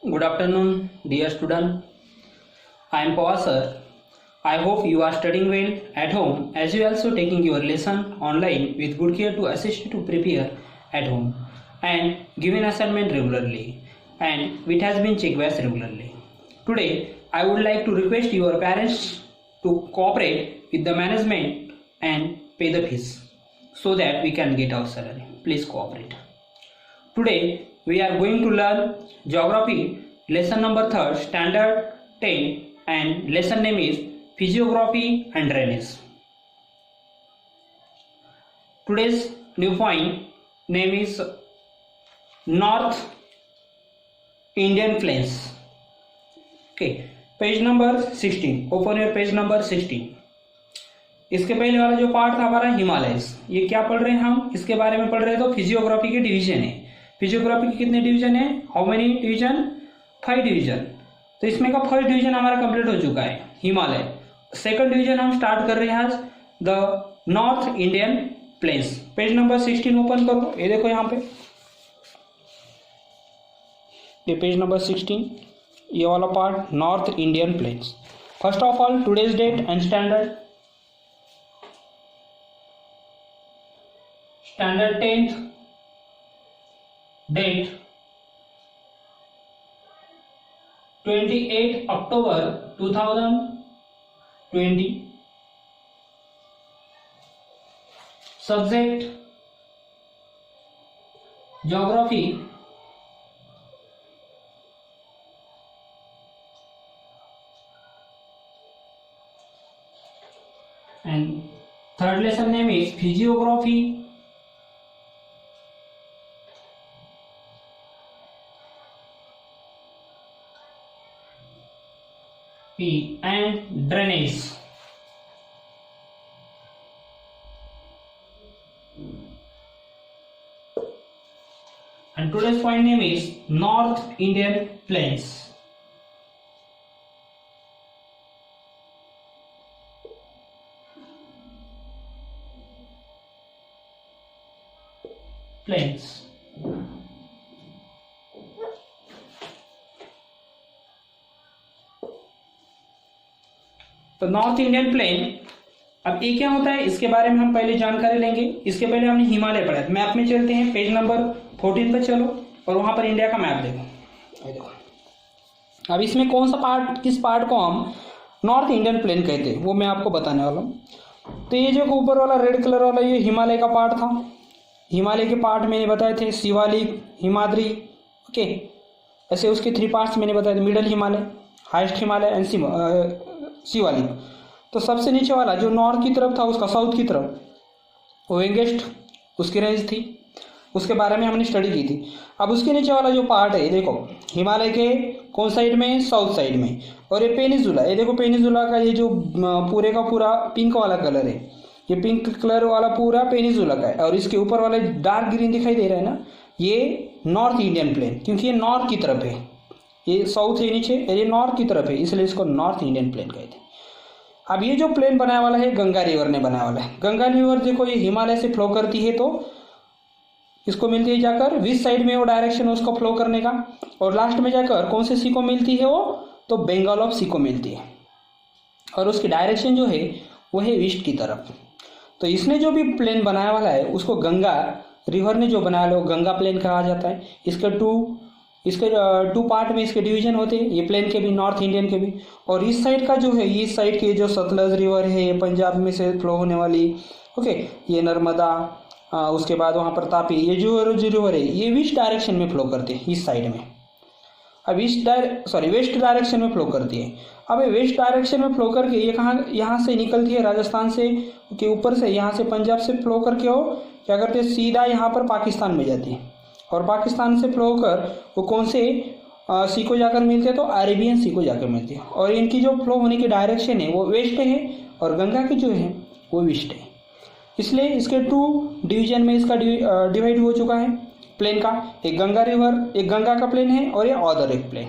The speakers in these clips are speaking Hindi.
Good afternoon, dear student. I am Pawar sir. I hope you are studying well at home as you also taking your lesson online with good care to assist you to prepare at home and giving assignment regularly and which has been checked as regularly. Today, I would like to request your parents to cooperate with the management and pay the fees so that we can get our salary. Please cooperate. Today we are going to learn geography lesson number 3 standard 10 and lesson name is physiography and drainage. Today's new point name is North Indian Plains. Okay, page number 16. Open your page number 16. इसके पहले वाला जो पार्ट था हमारा हिमालयस, ये क्या पढ़ रहे हैं हम, इसके बारे में पढ़ रहे हैं। तो फिजियोग्राफी के डिवीजन है। फिजियोग्राफी के कितने डिवीजन है, हाउ मेनी डिवीजन, 5 डिवीजन। तो इसमें का फर्स्ट डिवीजन हमारा कंप्लीट हो चुका है हिमालय। सेकंड डिवीजन हम स्टार्ट कर रहे हैं आज the north Indian planes. Page number 16 open करो। ये देखो यहाँ पे ये पेज नंबर 16, ये वाला part north Indian plains. First of all today's date and standard 10th date 28 October 2020. Subject geography. And third lesson name is physiography and drainage. And today's point name is North Indian Plains. Plains. तो नॉर्थ इंडियन प्लेन, अब ये क्या होता है इसके बारे में हम पहले जानकारी लेंगे। इसके पहले हमने हिमालय पढ़ा। मैप में चलते हैं, पेज नंबर 14 पर चलो और वहां पर इंडिया का मैप देखो। अब इसमें कौन सा पार्ट, किस पार्ट को हम नॉर्थ इंडियन प्लेन कहते हैं वो मैं आपको बताने वाला हूँ। तो ये जो ऊपर वाला रेड कलर वाला ये हिमालय का पार्ट था। हिमालय के पार्ट मैंने बताए थे शिवालिक, हिमाद्री, ओके। ऐसे उसके 3 पार्ट्स मैंने बताए थे, middle Himalaya, highest Himalaya and Shivalik. तो सबसे नीचे वाला जो नॉर्थ की तरफ था उसका साउथ की तरफ वो यंगेस्ट उसकी रेंज थी, उसके बारे में हमने स्टडी की थी। अब उसके नीचे वाला जो पार्ट है देखो, हिमालय के कौन साइड में, साउथ साइड में। और ये पेनिनसुला, ये देखो पेनिनसुला का ये जो पूरे का पूरा पिंक वाला कलर है, ये पिंक कलर वाला पूरा पेनिनसुला का है। और इसके ऊपर वाला डार्क ग्रीन दिखाई दे रहा है ना, ये नॉर्थ इंडियन प्लेन, क्योंकि ये नॉर्थ की तरफ है, ये साउथ है नीचे, ये नॉर्थ की तरफ है, इसलिए इसको नॉर्थ इंडियन प्लेन कहते हैं। अब ये जो प्लेन बनाया वाला है गंगा रिवर ने बनाया वाला है। गंगा रिवर देखो ये हिमालय से फ्लो करती है, तो इसको मिलती है जाकर विच साइड में वो डायरेक्शन है उसको फ्लो करने का, और लास्ट में जाकर कौन से सी को मिलती है वो, तो बंगाल ऑफ सी को मिलती है। और उसकी डायरेक्शन जो है वो है ईस्ट की तरफ। तो इसने जो भी प्लेन बनाया वाला है उसको गंगा रिवर ने जो बनाया है वो गंगा प्लेन कहा जाता है। इसके टू पार्ट में इसके डिवीजन होते हैं, ये प्लेन के भी, नॉर्थ इंडियन के भी। और इस साइड का जो है, इस साइड की जो सतलज रिवर है, ये पंजाब में से फ्लो होने वाली, ओके, ये नर्मदा, उसके बाद वहाँ पर तापी, ये जो रिवर है ये वेस्ट डायरेक्शन में फ्लो करती है इस साइड में। अब वेस्ट डायरेक्शन में फ्लो करती है। अब ये वेस्ट डायरेक्शन में फ्लो करके ये कहाँ, यहाँ से निकलती है राजस्थान से के ऊपर से, यहाँ से पंजाब से फ्लो करके वो क्या करते हैं, सीधा यहाँ पर पाकिस्तान में जाती है। और पाकिस्तान से फ्लो होकर वो कौन से सी को जाकर मिलते हैं, तो अरेबियन सी को जाकर मिलती है। और इनकी जो फ्लो होने की डायरेक्शन है वो वेस्ट है और गंगा की जो है वो ईस्ट है। इसलिए इसके 2 डिवीजन में इसका डिवाइड हो चुका है प्लेन का। एक गंगा रिवर, एक गंगा का प्लेन है और ये अदर एक प्लेन,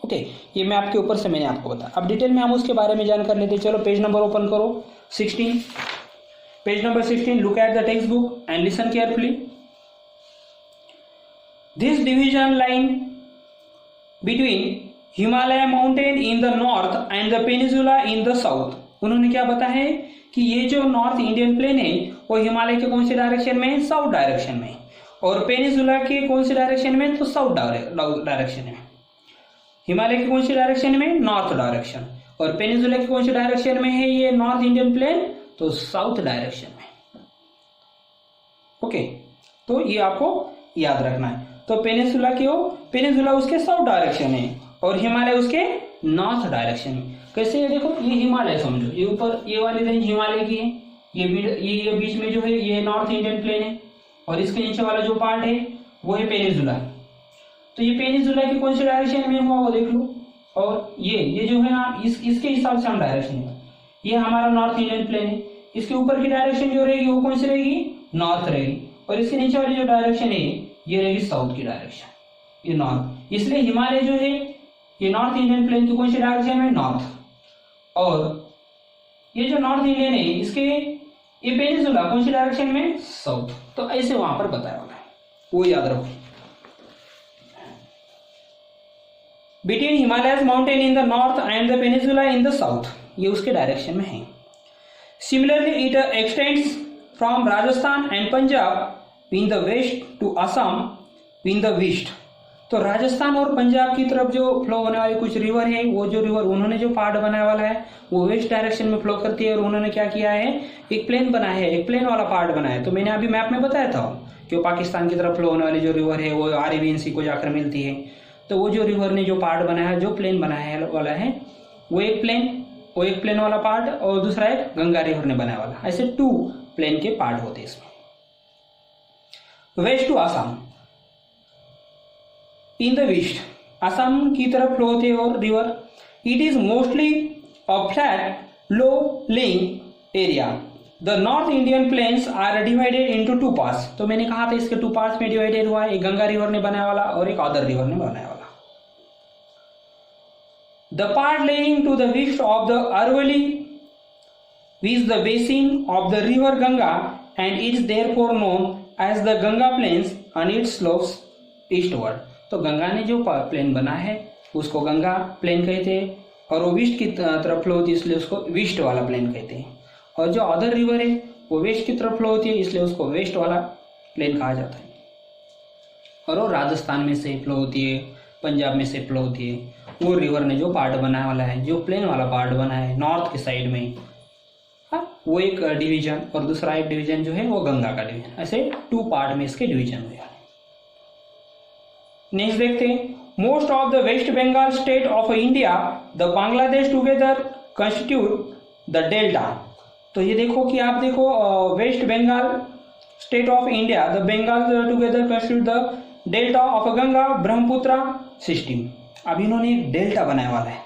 ओके। ये मैं आपके ऊपर से मैंने आपको बताया। अब डिटेल में हम उसके बारे में जानकारी लेते हैं। चलो पेज नंबर ओपन करो 16। Page number 16, look at the textbook and listen carefully. This division line between Himalaya mountain in the north and the peninsula in the south. उन्होंने क्या बताया है कि ये जो नॉर्थ इंडियन प्लेन है वो हिमालय के कौन से डायरेक्शन में है, साउथ डायरेक्शन में, और पेनिनसुला के कौन से डायरेक्शन में, तो साउथ डायरेक्शन में। हिमालय के कौन से डायरेक्शन में, नॉर्थ डायरेक्शन, और पेनिनसुला के कौन से डायरेक्शन में है ये नॉर्थ इंडियन प्लेन, तो साउथ डायरेक्शन में। ओके, तो ये आपको याद रखना है। तो पेनिनसुला उसके साउथ डायरेक्शन है और हिमालय उसके नॉर्थ डायरेक्शन में। कैसे है देखो, ये हिमालय समझो, ये ऊपर ये वाली रेंज हिमालय की है, ये बीच में जो है ये नॉर्थ इंडियन प्लेन है, और इसके नीचे वाला जो पार्ट है वो है पेनिनसुला। तो ये पेनिनसुला की कौन से डायरेक्शन में हुआ वो देख लो, और ये जो है ना इसके हिसाब से हम डायरेक्शन है, ये हमारा नॉर्थ इंडियन प्लेन है, इसके ऊपर की डायरेक्शन जो रहेगी वो कौन सी रहेगी, नॉर्थ रहेगी, और इसके नीचे वाली जो डायरेक्शन है ये रहेगी साउथ की डायरेक्शन, ये नॉर्थ। इसलिए हिमालय जो है ये नॉर्थ इंडियन प्लेन की कौन सी डायरेक्शन में, नॉर्थ, और ये जो नॉर्थ इंडियन है इसके ये पेनिनसुला कौन सी डायरेक्शन में, साउथ। तो ऐसे वहां पर बताया हुआ है, वो याद रखो। Between Himalayas mountain in the north and the peninsula in the south, ये उसके डायरेक्शन में है। Similarly it extends from Rajasthan and Punjab in the west to Assam in the east. तो राजस्थान और पंजाब की तरफ जो फ्लो होने वाली कुछ रिवर है, वो जो रिवर उन्होंने जो पार्ट बनाया वाला है वो वेस्ट डायरेक्शन में फ्लो करती है, और उन्होंने क्या किया है, एक प्लेन बनाया है, एक प्लेन वाला पार्ट बनाया है। तो मैंने अभी मैप में बताया था कि पाकिस्तान की तरफ फ्लो होने वाली जो रिवर है वो अरेबियन सी को जाकर मिलती है। तो वो जो रिवर ने जो पार्ट बनाया है, जो प्लेन बनाया वाला है, वो एक प्लेन वाला पार्ट, और दूसरा एक गंगा रिवर ने बनाया वाला, ऐसे 2 प्लेन के पार्ट होते हैं इसमें। West to Assam in the east, Assam की तरफ फ्लो होती है और river. It is mostly a flat low lying area. The north Indian plains are divided into 2 parts. तो मैंने कहा था इसके 2 पार्ट्स में डिवाइडेड हुआ है, एक गंगा रिवर ने बनाया वाला और एक अदर रिवर ने बनाया वाला। The part lying to the east of the Aravalli is the basin of the river Ganga and it is therefore known as the Ganga Plains and its slopes eastward। तो गंगा ने जो प्लेन बना है उसको गंगा प्लेन कहते हैं, और वो वेस्ट की तरफ फ्लो होती है इसलिए उसको वेस्ट वाला प्लेन कहते हैं, और जो अदर रिवर है वो वेस्ट की तरफ फ्लो होती है इसलिए उसको वेस्ट वाला प्लेन कहा जाता है। और वो राजस्थान में से फ्लो होती है, पंजाब में से फ्लो होती है। वो रिवर ने जो पार्ट बनाया वाला है, जो प्लेन वाला पार्ट बना है नॉर्थ के साइड में, वो एक डिवीजन, और दूसरा एक डिवीजन जो है वो गंगा का डिवीजन, ऐसे 2 पार्ट में इसके डिवीजन हुए। नेक्स्ट देखते हैं, most of the West Bengal state of India the Bangladesh together constitute the delta. तो ये देखो कि आप देखो West Bengal state of India the Bengal together constitute the delta of Ganga Brahmaputra system. अब इन्होंने एक डेल्टा बनाया वाला है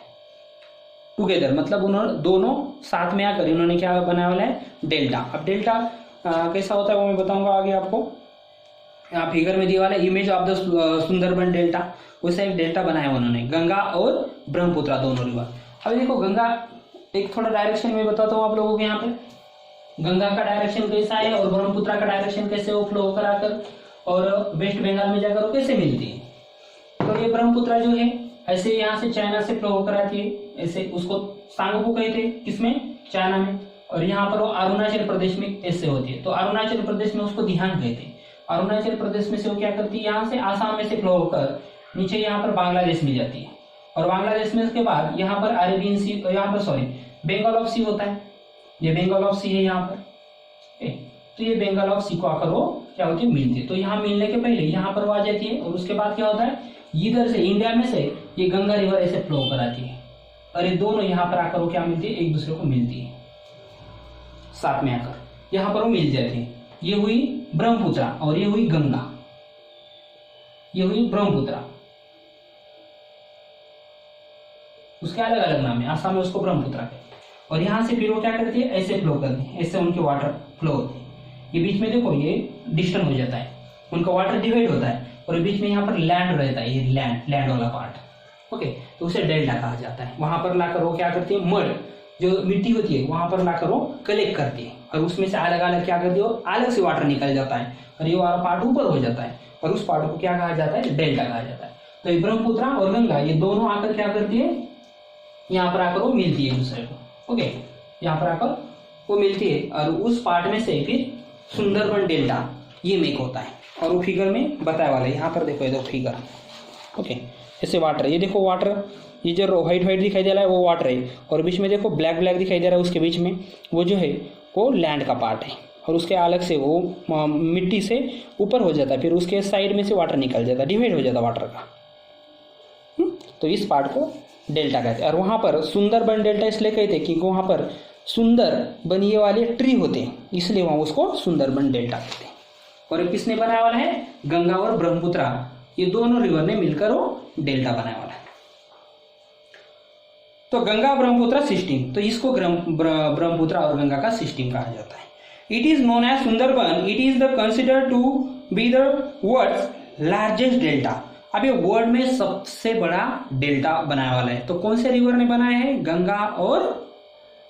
टुगेदर, मतलब उन्होंने दोनों साथ में आकर इन्होंने क्या बनाया वाला है, डेल्टा। अब डेल्टा कैसा होता है वो मैं बताऊंगा आगे आपको। यहाँ फिगर में दिया वाला image of the Sundarban delta, वैसा एक डेल्टा बनाया उन्होंने, गंगा और ब्रह्मपुत्र दोनों रिवर। अब देखो गंगा, एक थोड़ा डायरेक्शन में बताता हूँ आप लोगों को। यहाँ पे गंगा का डायरेक्शन कैसा है और ब्रह्मपुत्र का डायरेक्शन कैसे, वो फ्लो होकर आकर और वेस्ट बंगाल में जाकर वो कैसे मिलती है। तो ये ब्रह्मपुत्र जो है ऐसे यहाँ से चाइना से फ्लो होकर आती है, ऐसे उसको सांगपू कहते हैं, किसमें, चाइना में, और यहाँ पर वो अरुणाचल प्रदेश में ऐसे होती है। तो अरुणाचल प्रदेश में उसको दिहान कहते हैं। अरुणाचल प्रदेश में से वो क्या करती है, यहाँ से आसाम में से फ्लो होकर नीचे यहाँ पर बांग्लादेश में जाती है, और बांग्लादेश में उसके बाद यहाँ पर अरेबियन सी, यहाँ पर सॉरी बंगाल ऑफ सी होता है, ये बंगाल ऑफ सी है यहाँ पर। तो ये बंगाल ऑफ सी को आकर वो क्या होती है, मिलती है। तो यहाँ मिलने के पहले यहाँ पर वो आ जाती है, और उसके बाद क्या होता है, इधर से इंडिया में से ये गंगा रिवर ऐसे फ्लो कर आती है, और ये दोनों यहाँ पर आकर वो क्या मिलती है, एक दूसरे को मिलती है, साथ में आकर यहाँ पर वो मिल जाती है। ये हुई ब्रह्मपुत्र और ये हुई गंगा, ये हुई ब्रह्मपुत्र। उसके अलग अलग नाम है, आसाम में उसको ब्रह्मपुत्र कहते हैं। और यहाँ से फिर वो क्या करती है, ऐसे फ्लो करती है, ऐसे उनके वाटर फ्लो होते हैं। ये बीच में देखो ये डिस्टर्ब हो जाता है, उनका वाटर डिवाइड होता है, और बीच में यहाँ पर लैंड रहता है, ये लैंड वाला पार्ट। ओके, तो उसे डेल्टा कहा जाता है। वहां पर लाकर वो क्या करती है, मड जो मिट्टी होती है वहां पर लाकर वो कलेक्ट करती है, और उसमें से अलग अलग क्या करती है, अलग से वाटर निकल जाता है, और ये वाला पार्ट ऊपर हो जाता है, और उस पार्ट को क्या कहा जाता है, डेल्टा कहा जाता है। तो ये ब्रह्मपुत्र और गंगा ये दोनों आकर क्या करती है, यहाँ पर आकर वो मिलती है दूसरे को। ओके, यहाँ पर आकर वो मिलती है और उस पार्ट में से फिर सुंदरबन डेल्टा ये मेक होता है। और वो फिगर में बताया वाला है, यहाँ पर देखो ये दो फिगर। ओके, ऐसे वाटर, ये देखो वाटर, ये जो व्हाइट व्हाइट दिखाई दे रहा है वो वाटर है, और बीच में देखो ब्लैक ब्लैक दिखाई दे रहा है, उसके बीच में वो जो है वो लैंड का पार्ट है, और उसके अलग से वो मिट्टी से ऊपर हो जाता है, फिर उसके साइड में से वाटर निकल जाता है, डिवाइड हो जाता है वाटर का। तो इस पार्ट को डेल्टा कहते हैं। और वहाँ पर सुंदरबन डेल्टा इसलिए कहते हैं क्योंकि वहाँ पर सुंदर बनिए वाले ट्री होते हैं, इसलिए वहाँ उसको सुंदरबन डेल्टा कहते हैं। और किसने बनाया वाला है, गंगा और ब्रह्मपुत्र, ये दोनों रिवर ने मिलकर वो डेल्टा बनाया वाला है। तो गंगा ब्रह्मपुत्र सिस्टम, तो इसको ब्रह्मपुत्र और गंगा का सिस्टम कहा जाता है। It is known as Sundarban, it is the considered to be the world's largest delta. अब ये वर्ल्ड में सबसे बड़ा डेल्टा बनाने वाला है। तो कौन से रिवर ने बनाया है, गंगा और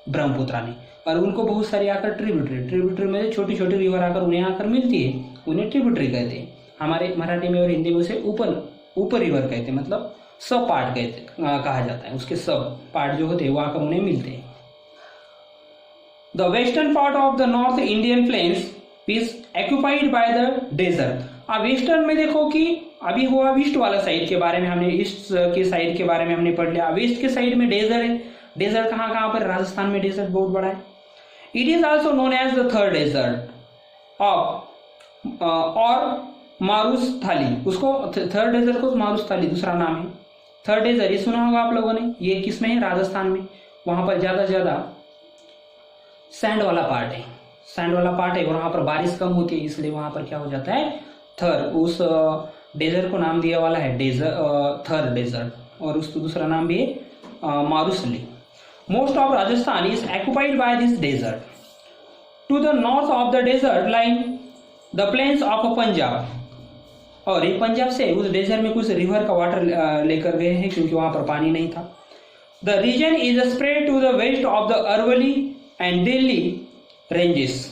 ब्रह्मपुत्र ने, और उनको बहुत सारी आकर ट्रिब्यूटरी में छोटी छोटी रिवर आकर उन्हें आकर मिलती है, उन्हें ट्रिब्यूटरी कहते हैं। हमारे मराठी में और हिंदी में उसे ऊपर रिवर कहते हैं, मतलब सब पार्ट कहा जाता है, उसके सब पार्ट जो होते हैं वो आकर उन्हें मिलते हैं। The western part of the north Indian plains is occupied by the desert. अब वेस्टर्न में देखो कि अभी हुआ ईस्ट वाला साइड के बारे में, हमने ईस्ट के साइड के बारे में हमने पढ़ लिया। वेस्ट के साइड में डेजर्ट है, डेजर्ट कहाँ पर, राजस्थान में डेजर्ट बहुत बड़ा है। It is also known as the Thar desert of और मारुस्थली, उसको थर्ड डेजर्ट को मारुस्थली दूसरा नाम है। थर्ड डेजर्ट ये सुना होगा आप लोगों ने, ये किसमें है, राजस्थान में। वहां पर ज्यादा से ज्यादा सैंड वाला पार्ट है, सैंड वाला पार्ट है, और वहां पर बारिश कम होती है, इसलिए वहां पर क्या हो जाता है, थर्ड, उस डेजर्ट को नाम दिया वाला है थर्ड डेजर्ट, और उसको दूसरा नाम भी है Marusthali. Most of Rajasthan is occupied by this desert. To the north of the desert line the plains of Punjab, और ये पंजाब से उस डेजर्ट में कुछ रिवर का वाटर लेकर गए हैं क्योंकि वहां पर पानी नहीं था। The region is spread to the west of the Aravalli and Delhi ranges.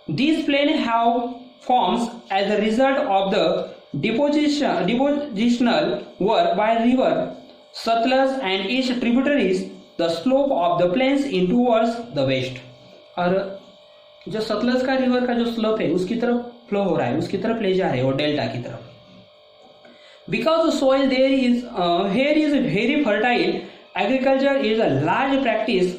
These plains have forms as a result of the depositional work by river Satluj and its tributaries. The slope of the plains in towards the west. और जो सतलज का रिवर का जो स्लोप है उसकी तरफ फ्लो हो रहा है, उसकी तरफ ले जा रहे हैं, और डेल्टा की तरफ। Because the soil there is here is very fertile, agriculture is a large practice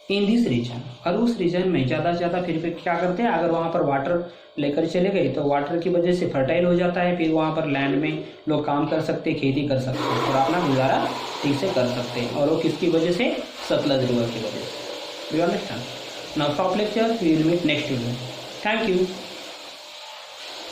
in this region. और उस रीजन में ज़्यादा से ज़्यादा फिर क्या करते हैं, अगर वहाँ पर वाटर लेकर चले गए तो वाटर की वजह से फर्टाइल हो जाता है, फिर वहाँ पर लैंड में लोग काम कर सकते हैं, खेती कर सकते हैं, और अपना गुजारा ठीक से कर सकते हैं। और वो किसकी वजह से, सतलज रिवर की वजह से। You understand? Now stop lecture, we will meet next video. Thank you.